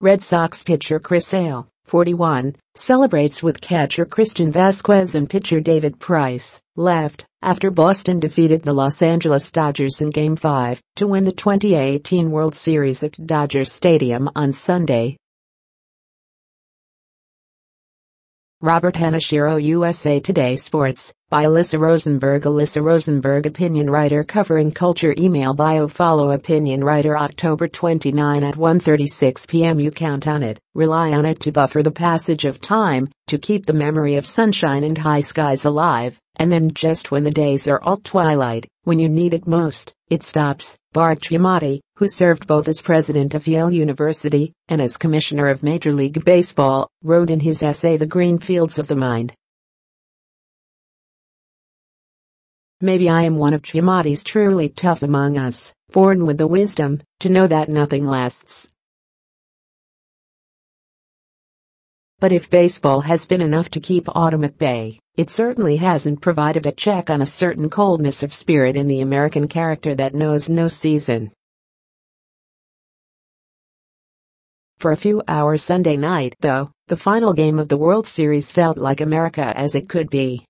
Red Sox pitcher Chris Sale, 41, celebrates with catcher Christian Vasquez and pitcher David Price, left, after Boston defeated the Los Angeles Dodgers in Game 5 to win the 2018 World Series at Dodger Stadium on Sunday. Robert Hanashiro, USA Today Sports, by Alyssa Rosenberg. Alyssa Rosenberg, opinion writer covering culture. Email bio. Follow opinion writer. October 29 at 1:36 p.m. You count on it, rely on it to buffer the passage of time, to keep the memory of sunshine and high skies alive, and then just when the days are all twilight, when you need it most, it stops. Bart Giamatti, who served both as president of Yale University and as commissioner of Major League Baseball, wrote in his essay The Green Fields of the Mind. Maybe I am one of Giamatti's truly tough among us, born with the wisdom to know that nothing lasts. But if baseball has been enough to keep autumn at bay, it certainly hasn't provided a check on a certain coldness of spirit in the American character that knows no season. For a few hours Sunday night, though, the final game of the World Series felt like America as it could be.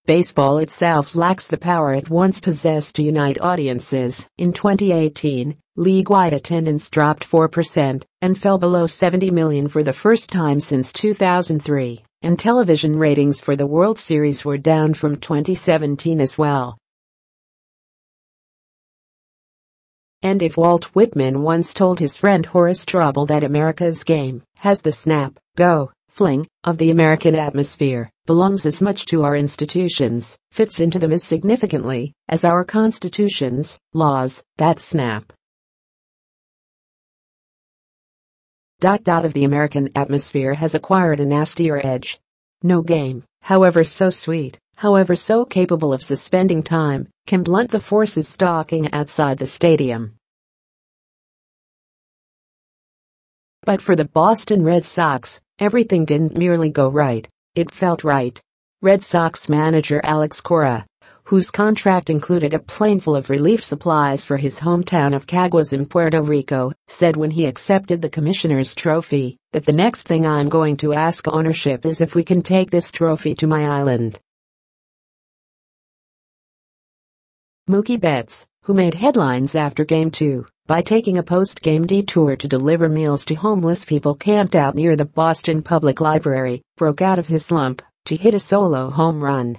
Baseball itself lacks the power it once possessed to unite audiences. In 2018, league-wide attendance dropped 4% and fell below 70 million for the first time since 2003, and television ratings for the World Series were down from 2017 as well. And if Walt Whitman once told his friend Horace Trouble that America's game has the snap, go, fling of the American atmosphere, belongs as much to our institutions, fits into them as significantly as our constitutions, laws, that snap. Of the American atmosphere has acquired a nastier edge. No game, however so sweet, however so capable of suspending time, can blunt the forces stalking outside the stadium. But for the Boston Red Sox, everything didn't merely go right, it felt right. Red Sox manager Alex Cora, whose contract included a plane full of relief supplies for his hometown of Caguas in Puerto Rico, said when he accepted the commissioner's trophy that the next thing I'm going to ask ownership is if we can take this trophy to my island. Mookie Betts, who made headlines after Game 2 by taking a post-game detour to deliver meals to homeless people camped out near the Boston Public Library, broke out of his slump to hit a solo home run.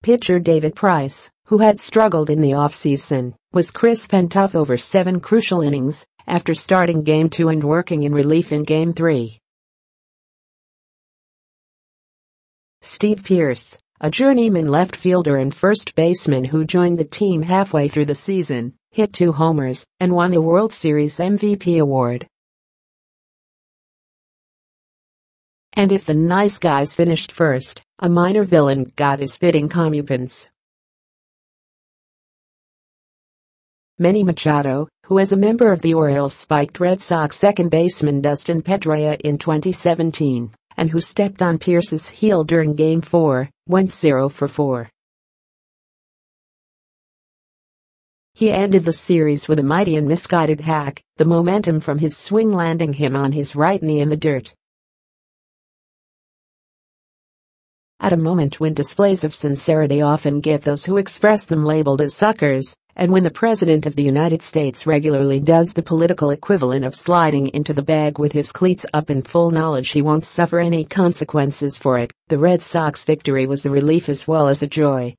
Pitcher David Price, who had struggled in the offseason, was crisp and tough over 7 crucial innings after starting Game 2 and working in relief in Game 3. Steve Pearce, a journeyman left fielder and first baseman who joined the team halfway through the season, hit 2 homers and won the World Series MVP award. And if the nice guys finished first, a minor villain got his fitting comeuppance. Manny Machado, who as a member of the Orioles spiked Red Sox second baseman Dustin Pedroia in 2017, and who stepped on Pearce's heel during Game 4, went 0 for 4. He ended the series with a mighty and misguided hack, the momentum from his swing landing him on his right knee in the dirt. At a moment when displays of sincerity often get those who express them labeled as suckers, and when the President of the United States regularly does the political equivalent of sliding into the bag with his cleats up in full knowledge he won't suffer any consequences for it, the Red Sox victory was a relief as well as a joy.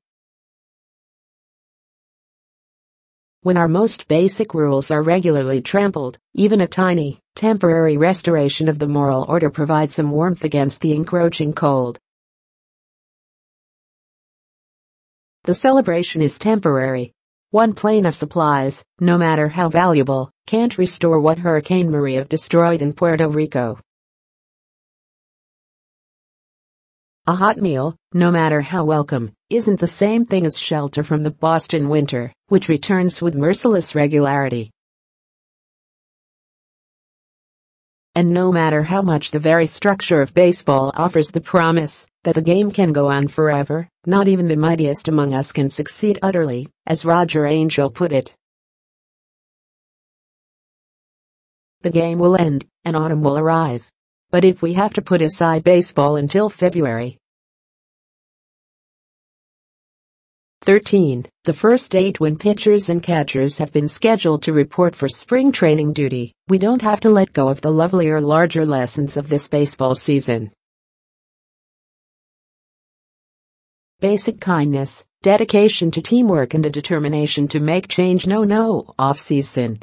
When our most basic rules are regularly trampled, even a tiny, temporary restoration of the moral order provides some warmth against the encroaching cold. The celebration is temporary. One plane of supplies, no matter how valuable, can't restore what Hurricane Maria destroyed in Puerto Rico. A hot meal, no matter how welcome, isn't the same thing as shelter from the Boston winter, which returns with merciless regularity. And no matter how much the very structure of baseball offers the promise that the game can go on forever, not even the mightiest among us can succeed utterly, as Roger Angell put it. The game will end, and autumn will arrive. But if we have to put aside baseball until February 13, the first 8 when pitchers and catchers have been scheduled to report for spring training duty, we don't have to let go of the lovelier, larger lessons of this baseball season. Basic kindness, dedication to teamwork, and a determination to make change. No off-season.